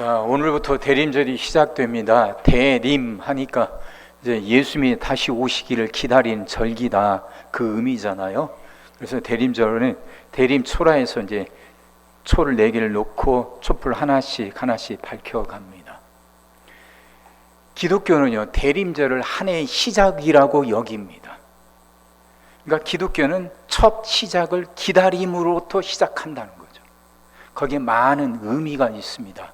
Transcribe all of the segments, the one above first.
자, 오늘부터 대림절이 시작됩니다. 대림 하니까 이제 예수님이 다시 오시기를 기다린 절기다, 그 의미잖아요. 그래서 대림절은 대림초라에서 이제 초를 4개를 놓고 촛불 하나씩 밝혀갑니다. 기독교는요, 대림절을 한 해의 시작이라고 여깁니다. 그러니까 기독교는 첫 시작을 기다림으로부터 시작한다는 거죠. 거기에 많은 의미가 있습니다.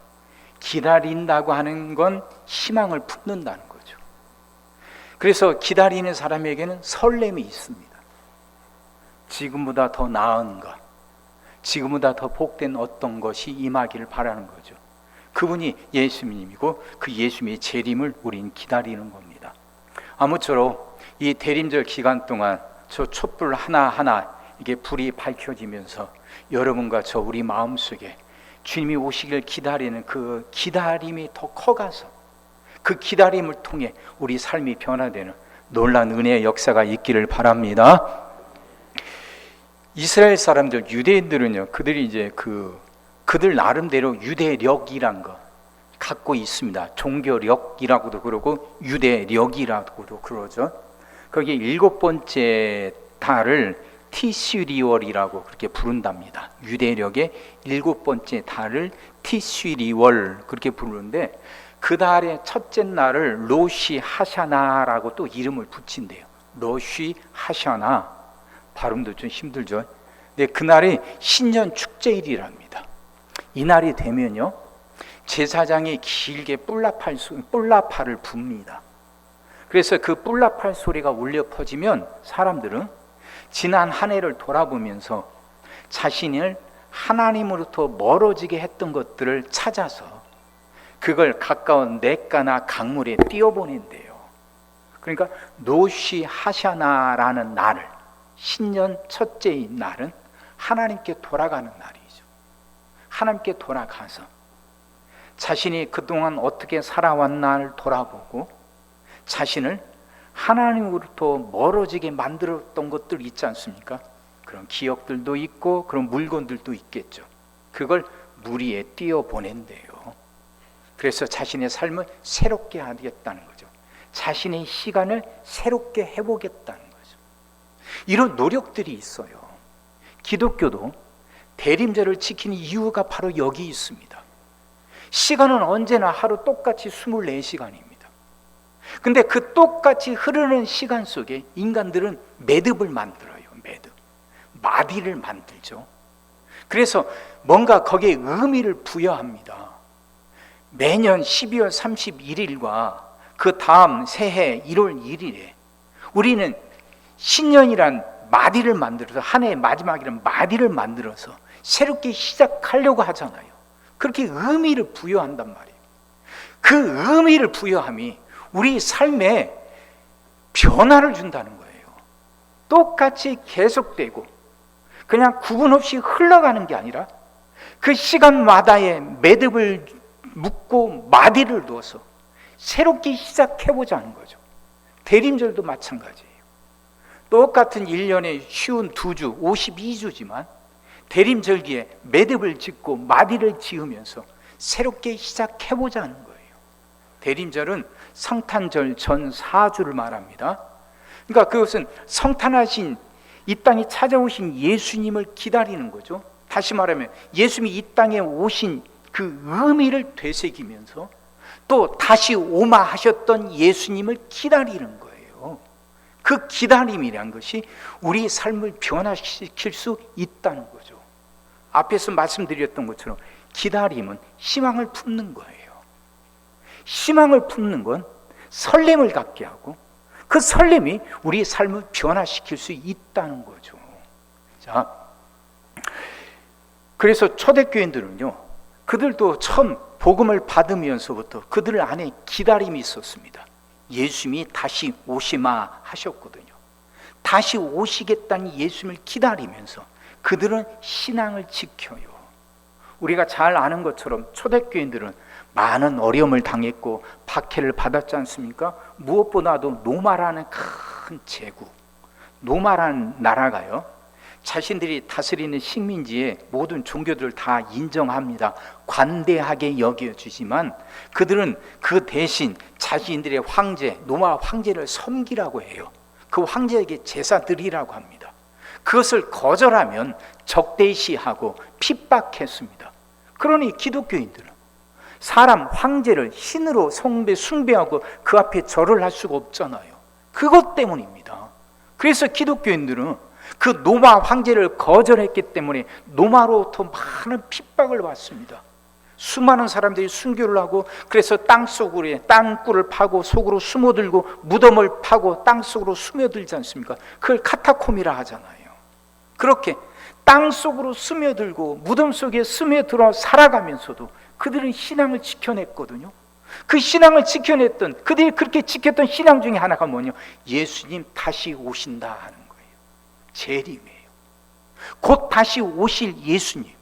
기다린다고 하는 건 희망을 품는다는 거죠. 그래서 기다리는 사람에게는 설렘이 있습니다. 지금보다 더 나은 것, 지금보다 더 복된 어떤 것이 임하기를 바라는 거죠. 그분이 예수님이고 그 예수님의 재림을 우린 기다리는 겁니다. 아무쪼록 이 대림절 기간 동안 저 촛불 하나하나 이게 불이 밝혀지면서 여러분과 저 우리 마음속에 주님이 오시길 기다리는 그 기다림이 더 커가서 그 기다림을 통해 우리 삶이 변화되는 놀라운 은혜의 역사가 있기를 바랍니다. 이스라엘 사람들, 유대인들은요, 그들이 이제 그들 나름대로 유대력이란 거 갖고 있습니다. 종교력이라고도 그러고 유대력이라고도 그러죠. 거기에 7번째 달을 티슈리월이라고 그렇게 부른답니다. 유대력의 7번째 달을 티슈리월 그렇게 부르는데, 그 달의 첫째 날을 로시 하샤나라고 또 이름을 붙인대요. 로시 하샤나, 발음도 좀 힘들죠. 근데 그날이 신년 축제일이랍니다. 이 날이 되면요, 제사장이 길게 뿔라파를 붑니다. 그래서 그 뿔라팔 소리가 울려 퍼지면 사람들은 지난 한 해를 돌아보면서 자신을 하나님으로부터 멀어지게 했던 것들을 찾아서 그걸 가까운 냇가나 강물에 띄어보낸대요. 그러니까 노시 하샤나라는 날을, 신년 첫째인 날은 하나님께 돌아가는 날이죠. 하나님께 돌아가서 자신이 그동안 어떻게 살아왔나를 돌아보고 자신을 하나님으로부터 멀어지게 만들었던 것들 있지 않습니까? 그런 기억들도 있고 그런 물건들도 있겠죠. 그걸 물 위에 띄어보낸대요. 그래서 자신의 삶을 새롭게 하겠다는 거죠. 자신의 시간을 새롭게 해보겠다는 거죠. 이런 노력들이 있어요. 기독교도 대림절을 지키는 이유가 바로 여기 있습니다. 시간은 언제나 하루 똑같이 24시간입니다. 근데 그 똑같이 흐르는 시간 속에 인간들은 매듭을 만들어요. 마디를 만들죠. 그래서 뭔가 거기에 의미를 부여합니다. 매년 12월 31일과 그 다음 새해 1월 1일에 우리는 신년이란 마디를 만들어서, 한 해의 마지막이란 마디를 만들어서 새롭게 시작하려고 하잖아요. 그렇게 의미를 부여한단 말이에요. 그 의미를 부여함이 우리 삶에 변화를 준다는 거예요. 똑같이 계속되고 그냥 구분 없이 흘러가는 게 아니라 그 시간마다의 매듭을 묶고 마디를 둬서 새롭게 시작해보자는 거죠. 대림절도 마찬가지예요. 똑같은 1년에 쉬운 2주, 52주지만 대림절기에 매듭을 짓고 마디를 지으면서 새롭게 시작해보자는 거예요. 대림절은 성탄절 전 4주를 말합니다. 그러니까 그것은 성탄하신 이 땅에 찾아오신 예수님을 기다리는 거죠. 다시 말하면 예수님이 이 땅에 오신 그 의미를 되새기면서 또 다시 오마 하셨던 예수님을 기다리는 거예요. 그 기다림이란 것이 우리 삶을 변화시킬 수 있다는 거죠. 앞에서 말씀드렸던 것처럼 기다림은 희망을 품는 거예요. 희망을 품는 건 설렘을 갖게 하고 그 설렘이 우리 삶을 변화시킬 수 있다는 거죠. 자, 그래서 초대교인들은요, 그들도 처음 복음을 받으면서부터 그들 안에 기다림이 있었습니다. 예수님이 다시 오시마 하셨거든요. 다시 오시겠다는 예수님을 기다리면서 그들은 신앙을 지켜요. 우리가 잘 아는 것처럼 초대교인들은 많은 어려움을 당했고 박해를 받았지 않습니까? 무엇보다도 로마라는 큰 제국, 로마라는 나라가요, 자신들이 다스리는 식민지의 모든 종교들을 다 인정합니다. 관대하게 여겨주지만 그들은 그 대신 자신들의 황제, 로마 황제를 섬기라고 해요. 그 황제에게 제사 드리라고 합니다. 그것을 거절하면 적대시하고 핍박했습니다. 그러니 기독교인들은 사람 황제를 신으로 숭배하고 그 앞에 절을 할 수가 없잖아요. 그것 때문입니다. 그래서 기독교인들은 그 로마 황제를 거절했기 때문에 로마로부터 많은 핍박을 받습니다. 수많은 사람들이 순교를 하고, 그래서 땅굴을 파고 속으로 숨어들고, 무덤을 파고 땅속으로 스며들지 않습니까? 그걸 카타콤이라 하잖아요. 그렇게 땅속으로 스며들고 무덤 속에 스며들어 살아가면서도 그들은 신앙을 지켜냈거든요. 그 신앙을 지켜냈던, 그들이 그렇게 지켰던 신앙 중에 하나가 뭐냐? 예수님 다시 오신다 하는 거예요. 재림이에요. 곧 다시 오실 예수님,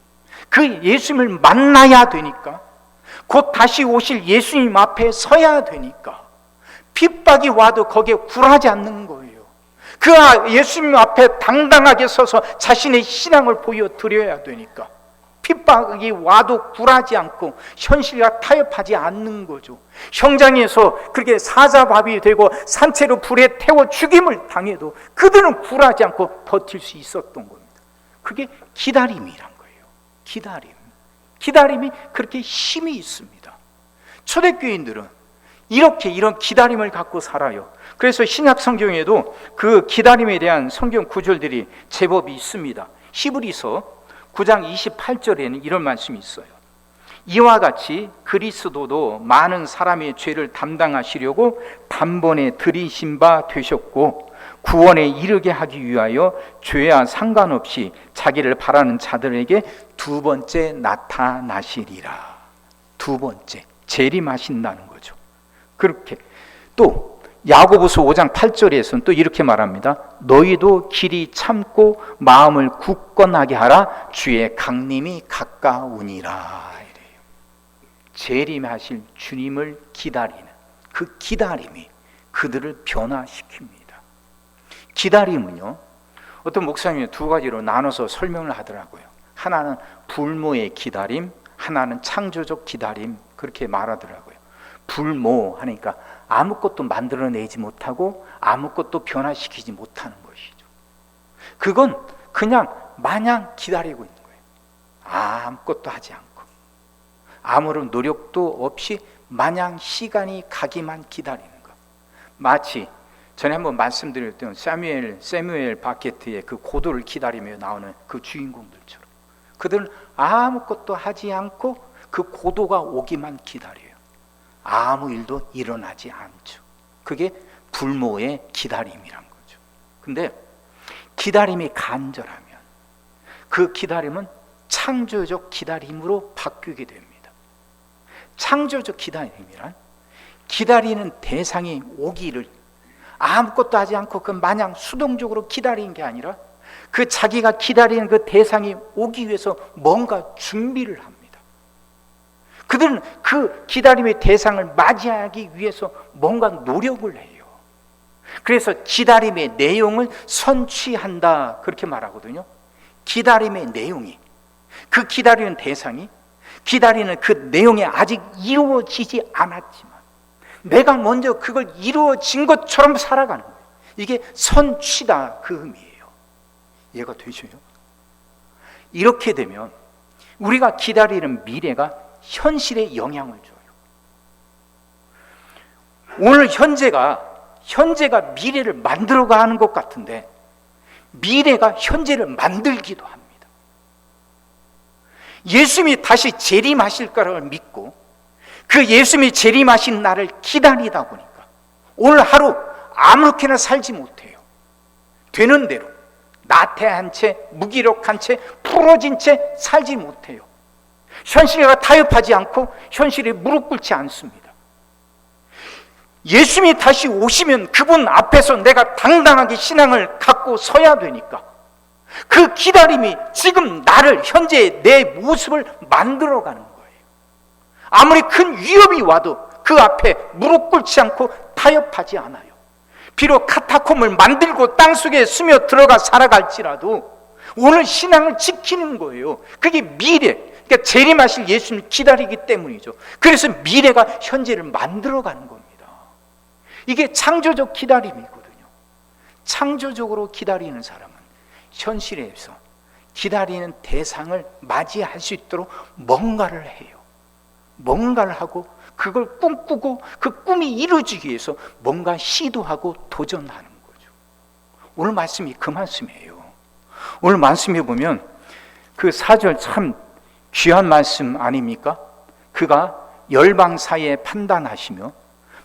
그 예수님을 만나야 되니까, 곧 다시 오실 예수님 앞에 서야 되니까 핍박이 와도 거기에 굴하지 않는 거예요. 그 예수님 앞에 당당하게 서서 자신의 신앙을 보여드려야 되니까 핍박이 와도 굴하지 않고 현실과 타협하지 않는 거죠. 현장에서 그렇게 사자밥이 되고 산채로 불에 태워 죽임을 당해도 그들은 굴하지 않고 버틸 수 있었던 겁니다. 그게 기다림이란 거예요. 기다림이 그렇게 힘이 있습니다. 초대교인들은 이런 기다림을 갖고 살아요. 그래서 신약 성경에도 그 기다림에 대한 성경 구절들이 제법 있습니다. 히브리서 9장 28절에는 이런 말씀이 있어요. 이와 같이 그리스도도 많은 사람의 죄를 담당하시려고 단번에 들이신 바 되셨고, 구원에 이르게 하기 위하여 죄와 상관없이 자기를 바라는 자들에게 두 번째 나타나시리라. 두 번째 재림하신다는 거죠. 그렇게 또 야고보서 5장 8절에서는 또 이렇게 말합니다. 너희도 길이 참고 마음을 굳건하게 하라. 주의 강림이 가까우니라. 이래요. 재림하실 주님을 기다리는 그 기다림이 그들을 변화시킵니다. 기다림은요, 어떤 목사님이 두 가지로 나눠서 설명을 하더라고요. 하나는 불모의 기다림, 하나는 창조적 기다림, 그렇게 말하더라고요. 불모 하니까 아무것도 만들어내지 못하고 아무것도 변화시키지 못하는 것이죠. 그건 그냥 마냥 기다리고 있는 거예요. 아무것도 하지 않고 아무런 노력도 없이 마냥 시간이 가기만 기다리는 것. 마치 전에 한번 말씀드렸던 세뮤엘 바게트의 그 고도를 기다리며 나오는 그 주인공들처럼 그들은 아무것도 하지 않고 그 고도가 오기만 기다려요. 아무 일도 일어나지 않죠. 그게 불모의 기다림이란 거죠. 근데 기다림이 간절하면 그 기다림은 창조적 기다림으로 바뀌게 됩니다. 창조적 기다림이란 기다리는 대상이 오기를 아무것도 하지 않고 그 마냥 수동적으로 기다리는 게 아니라 그 자기가 기다리는 그 대상이 오기 위해서 뭔가 준비를 합니다. 그들은 그 기다림의 대상을 맞이하기 위해서 뭔가 노력을 해요. 그래서 기다림의 내용을 선취한다 그렇게 말하거든요. 기다림의 내용이, 그 기다리는 대상이 기다리는 그 내용이 아직 이루어지지 않았지만 내가 먼저 그걸 이루어진 것처럼 살아가는 거예요. 이게 선취다 그 의미예요. 이해가 되셔요? 이렇게 되면 우리가 기다리는 미래가 현실에 영향을 줘요. 오늘 현재가 미래를 만들어가는 것 같은데 미래가 현재를 만들기도 합니다. 예수님이 다시 재림하실 거를 믿고 그 예수님이 재림하신 날을 기다리다 보니까 오늘 하루 아무렇게나 살지 못해요. 되는 대로 나태한 채, 무기력한 채, 부러진 채 살지 못해요. 현실과 타협하지 않고 현실에 무릎 꿇지 않습니다. 예수님이 다시 오시면 그분 앞에서 내가 당당하게 신앙을 갖고 서야 되니까 그 기다림이 지금 나를, 현재 내 모습을 만들어가는 거예요. 아무리 큰 위협이 와도 그 앞에 무릎 꿇지 않고 타협하지 않아요. 비록 카타콤을 만들고 땅속에 스며 들어가 살아갈지라도 오늘 신앙을 지키는 거예요. 그게 미래, 그러니까 재림하실 예수님 기다리기 때문이죠. 그래서 미래가 현재를 만들어가는 겁니다. 이게 창조적 기다림이거든요. 창조적으로 기다리는 사람은 현실에서 기다리는 대상을 맞이할 수 있도록 뭔가를 해요. 뭔가를 하고 그걸 꿈꾸고 그 꿈이 이루어지기 위해서 뭔가 시도하고 도전하는 거죠. 오늘 말씀이 그 말씀이에요. 오늘 말씀에 보면 그 4절 참 귀한 말씀 아닙니까? 그가 열방 사이에 판단하시며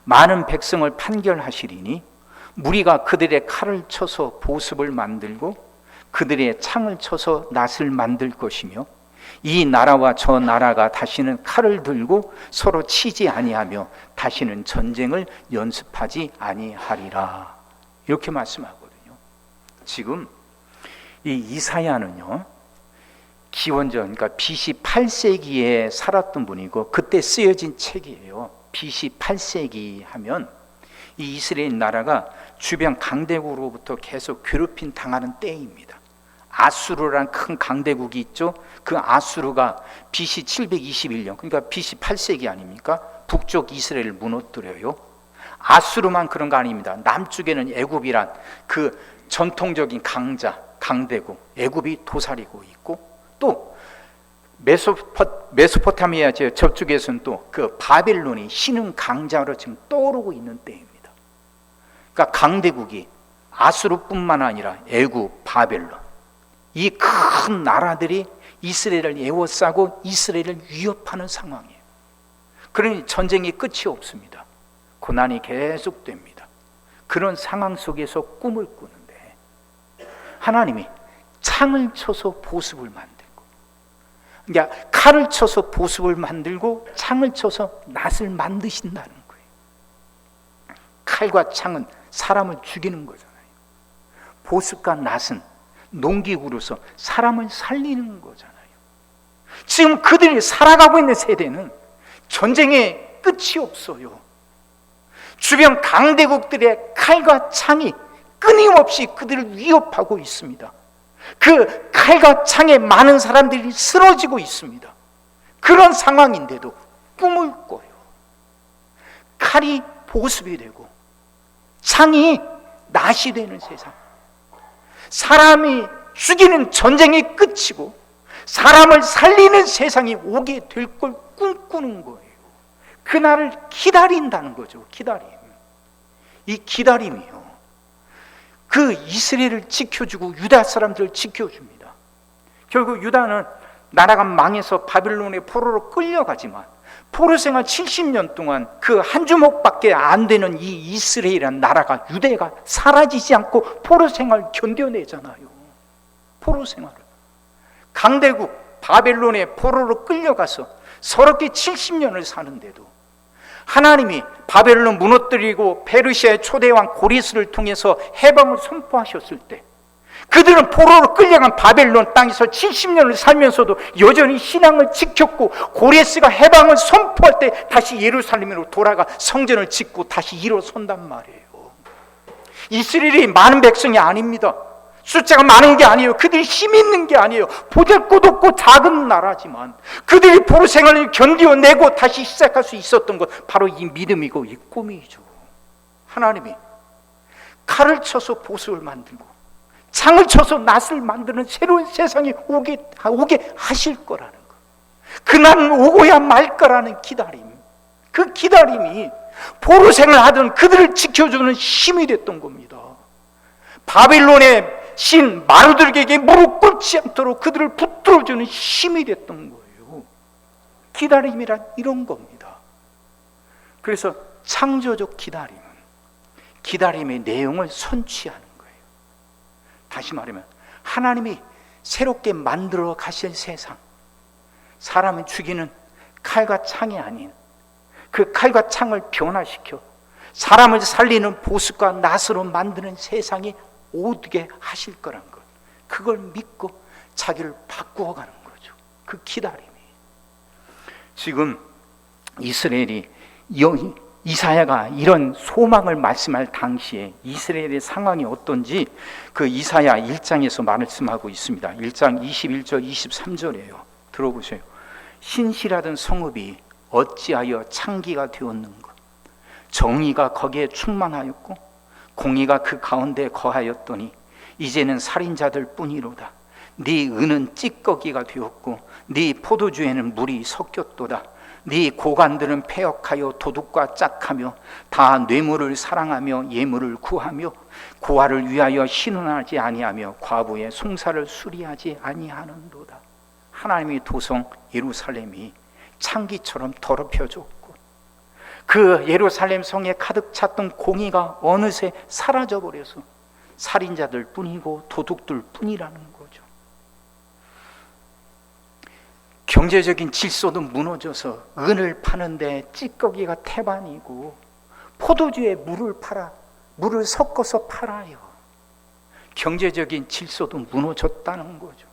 많은 백성을 판결하시리니 무리가 그들의 칼을 쳐서 보습을 만들고 그들의 창을 쳐서 낫을 만들 것이며 이 나라와 저 나라가 다시는 칼을 들고 서로 치지 아니하며 다시는 전쟁을 연습하지 아니하리라. 이렇게 말씀하거든요. 지금 이 이사야는요, 기원전, 그러니까 BC 8세기에 살았던 분이고 그때 쓰여진 책이에요. BC 8세기 하면 이 이스라엘 나라가 주변 강대국으로부터 계속 괴롭힘 당하는 때입니다. 아수르라는 큰 강대국이 있죠. 그 아수르가 BC 721년, 그러니까 BC 8세기 아닙니까? 북쪽 이스라엘을 무너뜨려요. 아수르만 그런 거 아닙니다. 남쪽에는 애굽이란 그 전통적인 강대국 애굽이 도사리고 있고, 또 메소포타미아 저쪽에서는 또 그 바벨론이 신흥 강자로 지금 떠오르고 있는 때입니다. 그러니까 강대국이 아수르뿐만 아니라 애굽, 바벨론, 이 큰 나라들이 이스라엘을 에워싸고 이스라엘을 위협하는 상황이에요. 그러니 전쟁이 끝이 없습니다. 고난이 계속됩니다. 그런 상황 속에서 꿈을 꾸는데 하나님이 창을 쳐서 보습을 만들고, 그러니까 칼을 쳐서 보습을 만들고 창을 쳐서 낫을 만드신다는 거예요. 칼과 창은 사람을 죽이는 거잖아요. 보습과 낫은 농기구로서 사람을 살리는 거잖아요. 지금 그들이 살아가고 있는 세대는 전쟁의 끝이 없어요. 주변 강대국들의 칼과 창이 끊임없이 그들을 위협하고 있습니다. 그 칼과 창에 많은 사람들이 쓰러지고 있습니다. 그런 상황인데도 꿈을 꿔요. 칼이 보습이 되고 창이 낫이 되는 세상, 사람이 죽이는 전쟁이 끝이고 사람을 살리는 세상이 오게 될 걸 꿈꾸는 거예요. 그날을 기다린다는 거죠. 기다림. 이 기다림이요, 그 이스라엘을 지켜주고 유다 사람들을 지켜줍니다. 결국 유다는 나라가 망해서 바빌론의 포로로 끌려가지만 포로 생활 70년 동안 그 한 주먹밖에 안 되는 이 이스라엘이라는 나라가, 유대가 사라지지 않고 포로 생활 견뎌내잖아요. 포로 생활을 강대국 바벨론의 포로로 끌려가서 서럽게 70년을 사는데도 하나님이 바벨론 무너뜨리고 페르시아의 초대왕 고리스를 통해서 해방을 선포하셨을 때 그들은 포로로 끌려간 바벨론 땅에서 70년을 살면서도 여전히 신앙을 지켰고, 고레스가 해방을 선포할 때 다시 예루살렘으로 돌아가 성전을 짓고 다시 일어선단 말이에요. 이스라엘이 많은 백성이 아닙니다. 숫자가 많은 게 아니에요. 그들이 힘 있는 게 아니에요. 보잘것없고 작은 나라지만 그들이 포로 생활을 견디어내고 다시 시작할 수 있었던 것, 바로 이 믿음이고 이 꿈이죠. 하나님이 칼을 쳐서 보습을 만들고 창을 쳐서 낫을 만드는 새로운 세상이 오게 하실 거라는 것, 그날은 오고야 말 거라는 기다림, 그 기다림이 포로 생활하던 그들을 지켜주는 힘이 됐던 겁니다. 바빌론의 신 마르드에게 무릎 꿇지 않도록 그들을 붙들어주는 힘이 됐던 거예요. 기다림이란 이런 겁니다. 그래서 창조적 기다림은 기다림의 내용을 선취하는 거예요. 다시 말하면 하나님이 새롭게 만들어 가실 세상, 사람을 죽이는 칼과 창이 아닌 그 칼과 창을 변화시켜 사람을 살리는 보습과 낫으로 만드는 세상이 오게 하실 거란 것, 그걸 믿고 자기를 바꾸어 가는 거죠. 그 기다림이. 지금 이스라엘이 이사야가 이런 소망을 말씀할 당시에 이스라엘의 상황이 어떤지 그 이사야 1장에서 말씀하고 있습니다. 1장 21절 23절이에요. 들어보세요. 신실하던 성읍이 어찌하여 창기가 되었는가? 정의가 거기에 충만하였고 공의가 그 가운데 거하였더니 이제는 살인자들 뿐이로다. 네 은은 찌꺼기가 되었고 네 포도주에는 물이 섞였도다. 네 고관들은 패역하여 도둑과 짝하며 다 뇌물을 사랑하며 예물을 구하며 고아를 위하여 신원하지 아니하며 과부의 송사를 수리하지 아니하는도다. 하나님의 도성 예루살렘이 창기처럼 더럽혀졌고 그 예루살렘 성에 가득 찼던 공의가 어느새 사라져버려서 살인자들 뿐이고 도둑들 뿐이라는 거죠. 경제적인 질서도 무너져서 은을 파는데 찌꺼기가 태반이고 포도주에 물을 섞어서 팔아요. 경제적인 질서도 무너졌다는 거죠.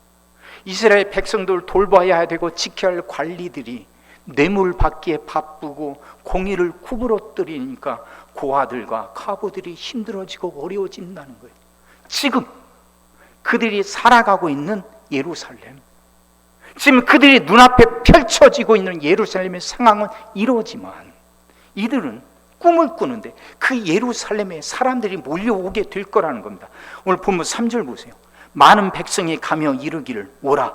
이스라엘 백성들 돌봐야 되고 지켜야 할 관리들이 뇌물 받기에 바쁘고 공의를 구부러뜨리니까 고아들과 과부들이 힘들어지고 어려워진다는 거예요. 지금 그들이 살아가고 있는 예루살렘, 지금 그들이 눈앞에 펼쳐지고 있는 예루살렘의 상황은 이러지만 이들은 꿈을 꾸는데 그 예루살렘에 사람들이 몰려오게 될 거라는 겁니다. 오늘 본문 3절 보세요. 많은 백성이 가며 이르기를 오라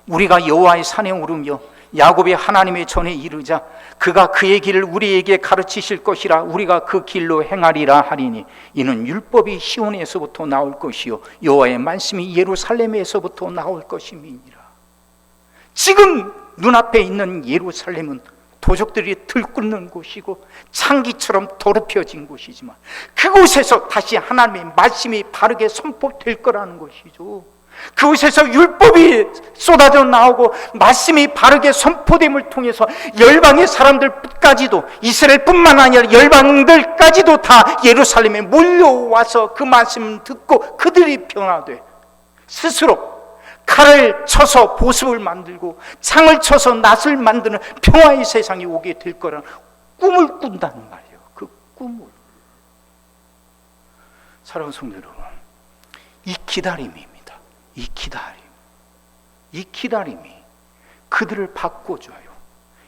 우리가 여호와의 산에 오르며 야곱의 하나님의 전에 이르자 그가 그의 길을 우리에게 가르치실 것이라 우리가 그 길로 행하리라 하리니 이는 율법이 시온에서부터 나올 것이요 여호와의 말씀이 예루살렘에서부터 나올 것임이니라. 지금 눈앞에 있는 예루살렘은 도적들이 들끓는 곳이고 창기처럼 더럽혀진 곳이지만 그곳에서 다시 하나님의 말씀이 바르게 선포될 거라는 것이죠. 그곳에서 율법이 쏟아져 나오고 말씀이 바르게 선포됨을 통해서 열방의 사람들까지도 이스라엘뿐만 아니라 열방들까지도 다 예루살렘에 몰려와서 그 말씀을 듣고 그들이 변화돼 스스로 칼을 쳐서 보습을 만들고 창을 쳐서 낫을 만드는 평화의 세상이 오게 될 거라는 꿈을 꾼다는 말이에요. 그 꿈을. 사랑하는 성도 여러분, 이 기다림입니다. 이 기다림이 그들을 바꿔줘요.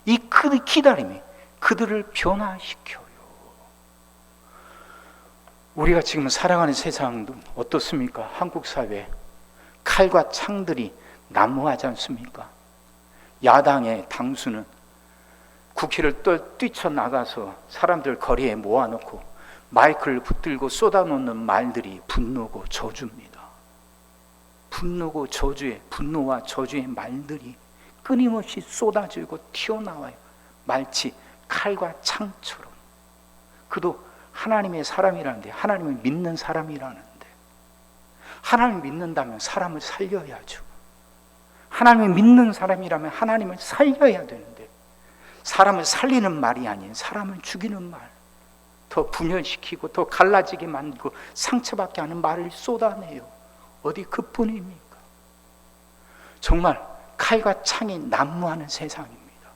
이 기다림이 그들을 변화시켜요. 우리가 지금 살아가는 세상도 어떻습니까? 한국 사회 칼과 창들이 난무하지 않습니까? 야당의 당수는 국회를 뛰쳐나가서 사람들 거리에 모아놓고 마이크를 붙들고 쏟아놓는 말들이 분노고 저주입니다. 분노와 저주의 말들이 끊임없이 쏟아지고 튀어나와요. 마치 칼과 창처럼. 그도 하나님의 사람이라는데, 하나님을 믿는 사람이라는데, 하나님을 믿는다면 사람을 살려야죠. 하나님을 믿는 사람이라면 하나님을 살려야 되는데 사람을 살리는 말이 아닌 사람을 죽이는 말, 더 분열시키고 더 갈라지게 만들고 상처받게 하는 말을 쏟아내요. 어디 그뿐입니까? 정말 칼과 창이 난무하는 세상입니다.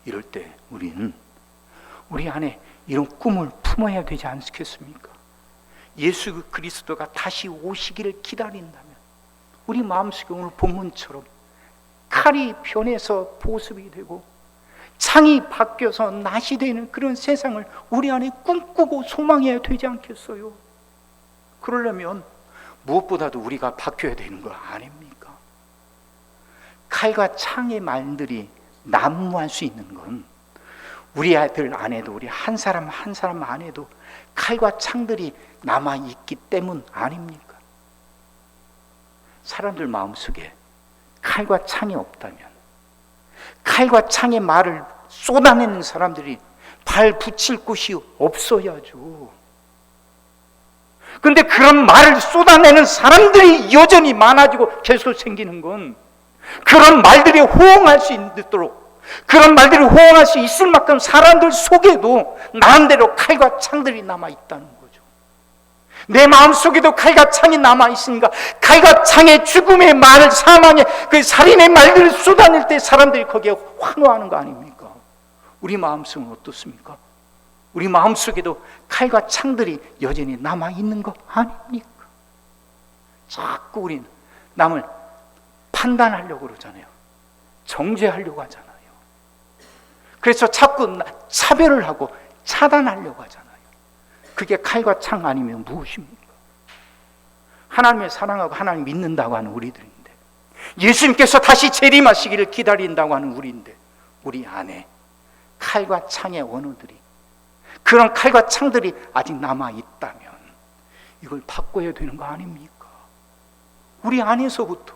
이럴 때 우리는 우리 안에 이런 꿈을 품어야 되지 않겠습니까? 예수 그리스도가 다시 오시기를 기다린다면 우리 마음속에 오늘 본문처럼 칼이 변해서 보습이 되고 창이 바뀌어서 낫이 되는 그런 세상을 우리 안에 꿈꾸고 소망해야 되지 않겠어요? 그러려면 무엇보다도 우리가 바뀌어야 되는 거 아닙니까? 칼과 창의 말들이 난무할 수 있는 건 우리 아들 안에도, 우리 한 사람 한 사람 안에도 칼과 창들이 남아있기 때문 아닙니까? 사람들 마음속에 칼과 창이 없다면, 칼과 창의 말을 쏟아내는 사람들이 발 붙일 곳이 없어야죠. 그런데 그런 말을 쏟아내는 사람들이 여전히 많아지고 계속 생기는 건 그런 말들이 호응할 수 있도록, 그런 말들이 호응할 수 있을 만큼 사람들 속에도 나름대로 칼과 창들이 남아있다는 거죠. 내 마음속에도 칼과 창이 남아있으니까 칼과 창의 죽음의 말, 사망의 그 살인의 말들을 쏟아낼 때 사람들이 거기에 환호하는 거 아닙니까? 우리 마음속은 어떻습니까? 우리 마음속에도 칼과 창들이 여전히 남아있는 거 아닙니까? 자꾸 우리는 남을 판단하려고 그러잖아요. 정죄하려고 하잖아요. 그래서 자꾸 차별을 하고 차단하려고 하잖아요. 그게 칼과 창 아니면 무엇입니까? 하나님을 사랑하고 하나님 믿는다고 하는 우리들인데, 예수님께서 다시 재림하시기를 기다린다고 하는 우리인데, 우리 안에 칼과 창의 언어들이, 그런 칼과 창들이 아직 남아있다면 이걸 바꿔야 되는 거 아닙니까? 우리 안에서부터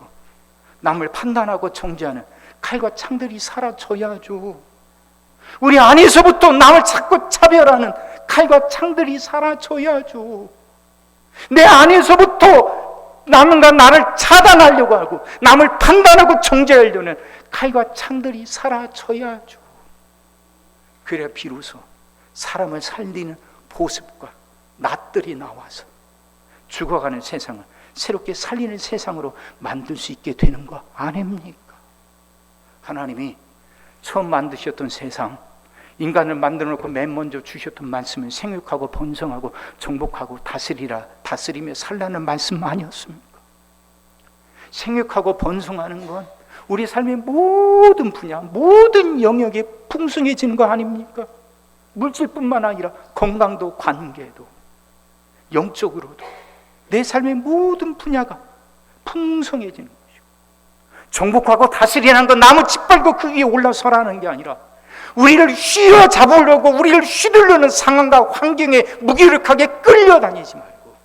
남을 판단하고 정죄하는 칼과 창들이 사라져야죠. 우리 안에서부터 남을 자꾸 차별하는 칼과 창들이 사라져야죠. 내 안에서부터 남과 나를 차단하려고 하고 남을 판단하고 정죄하려는 칼과 창들이 사라져야죠. 그래야 비로소 사람을 살리는 보습과 낫들이 나와서 죽어가는 세상을 새롭게 살리는 세상으로 만들 수 있게 되는 거 아닙니까? 하나님이 처음 만드셨던 세상, 인간을 만들어 놓고 맨 먼저 주셨던 말씀은 생육하고 번성하고 정복하고 다스리며 살라는 말씀 아니었습니까? 생육하고 번성하는 건 우리 삶의 모든 분야, 모든 영역이 풍성해지는 거 아닙니까? 물질뿐만 아니라 건강도, 관계도, 영적으로도 내 삶의 모든 분야가 풍성해지는 것이고, 정복하고 다스리는 건 나무 짓밟고 그 위에 올라서라는 게 아니라 우리를 휘어잡으려고 우리를 휘두르는 상황과 환경에 무기력하게 끌려다니지 말고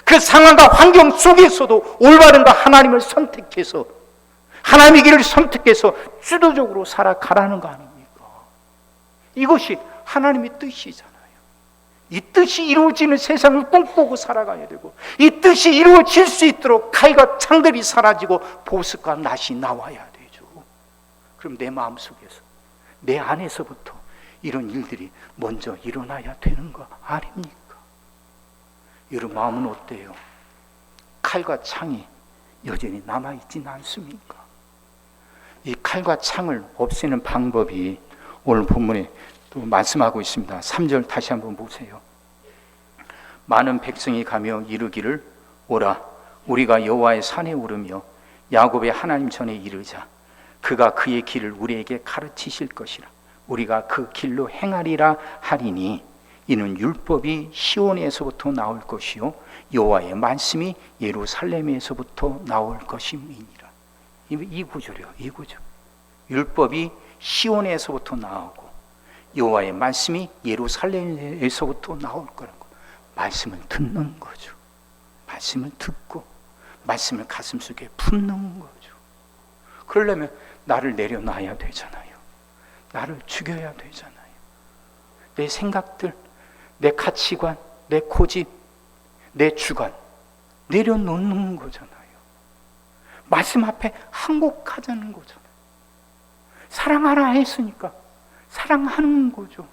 그 상황과 환경 속에서도 올바른 거 하나님을 선택해서 하나님의 길을 선택해서 주도적으로 살아가라는 거 아닙니까? 이것이 하나님의 뜻이잖아요. 이 뜻이 이루어지는 세상을 꿈꾸고 살아가야 되고, 이 뜻이 이루어질 수 있도록 칼과 창들이 사라지고 보습과 낫이 나와야 되죠. 그럼 내 마음속에서, 내 안에서부터 이런 일들이 먼저 일어나야 되는 거 아닙니까? 여러분 마음은 어때요? 칼과 창이 여전히 남아있지는 않습니까? 이 칼과 창을 없애는 방법이 오늘 본문에 또 말씀하고 있습니다. 3절 다시 한번 보세요. 많은 백성이 가며 이르기를 오라, 우리가 여호와의 산에 오르며 야곱의 하나님 전에 이르자. 그가 그의 길을 우리에게 가르치실 것이라. 우리가 그 길로 행하리라 하리니 이는 율법이 시온에서부터 나올 것이요 여호와의 말씀이 예루살렘에서부터 나올 것임이니라. 이 구절이요, 이 구절. 율법이 시온에서부터 나오고 여호와의 말씀이 예루살렘에서부터 나올 거라는 거. 말씀을 듣는 거죠. 말씀을 듣고 말씀을 가슴속에 품는 거죠. 그러려면 나를 내려놔야 되잖아요. 나를 죽여야 되잖아요. 내 생각들, 내 가치관, 내 고집, 내 주관 내려놓는 거잖아요. 말씀 앞에 항복하자는 거잖아요. 사랑하라 했으니까 사랑하는 거죠.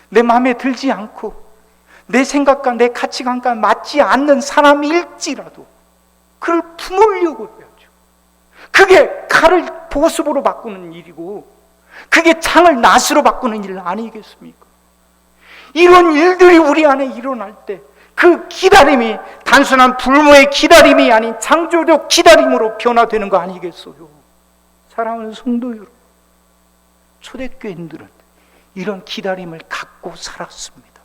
내 마음에 들지 않고 내 생각과 내 가치관과 맞지 않는 사람일지라도 그를 품으려고 해야죠. 그게 칼을 보습으로 바꾸는 일이고 그게 창을 낫으로 바꾸는 일 아니겠습니까? 이런 일들이 우리 안에 일어날 때 그 기다림이 단순한 불모의 기다림이 아닌 창조적 기다림으로 변화되는 거 아니겠어요? 사랑하는 성도 여러분, 초대교인들은 이런 기다림을 갖고 살았습니다.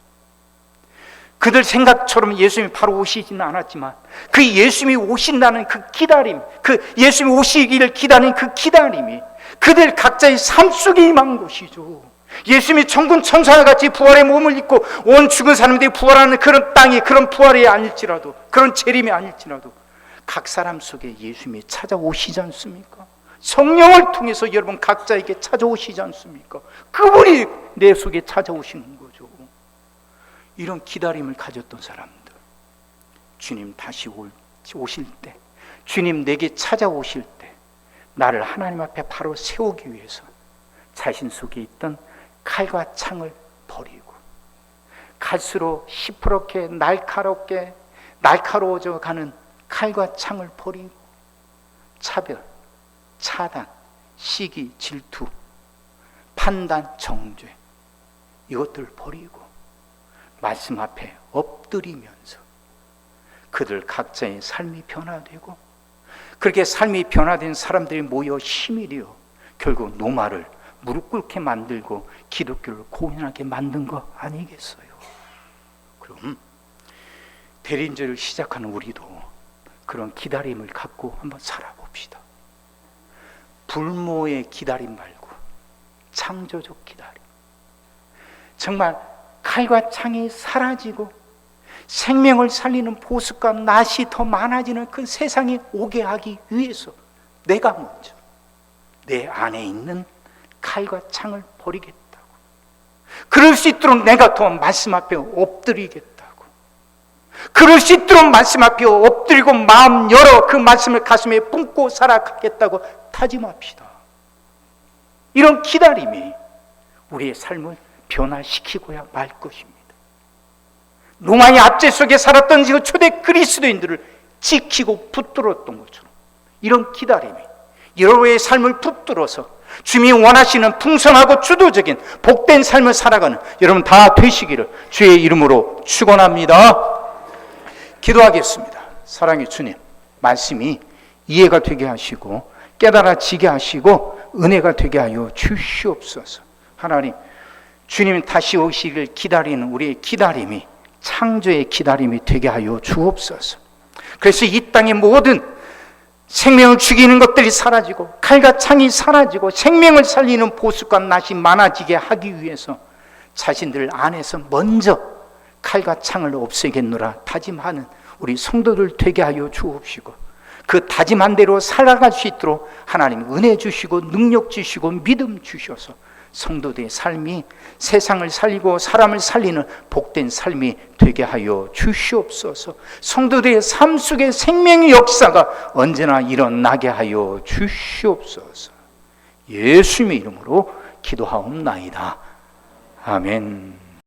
그들 생각처럼 예수님이 바로 오시지는 않았지만 그 예수님이 오신다는 그 기다림, 그 예수님이 오시기를 기다리는 그 기다림이 그들 각자의 삶 속에 임한 것이죠. 예수님이 천군 천사와 같이 부활의 몸을 입고 온 죽은 사람들이 부활하는 그런 땅이 그런 부활이 아닐지라도, 그런 재림이 아닐지라도 각 사람 속에 예수님이 찾아오시지 않습니까? 성령을 통해서 여러분 각자에게 찾아오시지 않습니까? 그분이 내 속에 찾아오시는 거죠. 이런 기다림을 가졌던 사람들, 주님 다시 오실 때, 주님 내게 찾아오실 때 나를 하나님 앞에 바로 세우기 위해서 자신 속에 있던 칼과 창을 버리고 갈수록 시퍼렇게 날카로워져 가는 칼과 창을 버리고 차별, 차단, 시기, 질투, 판단, 정죄, 이것들을 버리고 말씀 앞에 엎드리면서 그들 각자의 삶이 변화되고, 그렇게 삶이 변화된 사람들이 모여 힘이되어 결국 노마를 무릎 꿇게 만들고 기독교를 고연하게 만든 거 아니겠어요? 그럼 대리인절을 시작하는 우리도 그런 기다림을 갖고 한번 살아봅시다. 불모의 기다림 말고 창조적 기다림. 정말 칼과 창이 사라지고 생명을 살리는 보습과 낫이 더 많아지는 그 세상이 오게 하기 위해서 내가 먼저 내 안에 있는 칼과 창을 버리겠다고, 그럴 수 있도록 내가 더 말씀 앞에 엎드리겠다고, 그럴 수 있도록 말씀 앞에 엎드리고 마음 열어 그 말씀을 가슴에 품고 살아가겠다고 다짐합시다. 이런 기다림이 우리의 삶을 변화시키고야 말 것입니다. 로마의 압제 속에 살았던 그 초대 그리스도인들을 지키고 붙들었던 것처럼 이런 기다림이 여러분의 삶을 붙들어서 주님이 원하시는 풍성하고 주도적인 복된 삶을 살아가는 여러분 다 되시기를 주의 이름으로 축원합니다. 기도하겠습니다. 사랑의 주님, 말씀이 이해가 되게 하시고 깨달아지게 하시고 은혜가 되게 하여 주시옵소서. 하나님, 주님 다시 오시길 기다리는 우리의 기다림이 창조의 기다림이 되게 하여 주옵소서. 그래서 이 땅의 모든 생명을 죽이는 것들이 사라지고 칼과 창이 사라지고 생명을 살리는 보습과 낫이 많아지게 하기 위해서 자신들 안에서 먼저 칼과 창을 없애겠노라 다짐하는 우리 성도들 되게 하여 주옵시고, 그 다짐한 대로 살아갈 수 있도록 하나님 은혜 주시고 능력 주시고 믿음 주셔서 성도들의 삶이 세상을 살리고 사람을 살리는 복된 삶이 되게 하여 주시옵소서. 성도들의 삶 속에 생명의 역사가 언제나 일어나게 하여 주시옵소서. 예수님의 이름으로 기도하옵나이다. 아멘.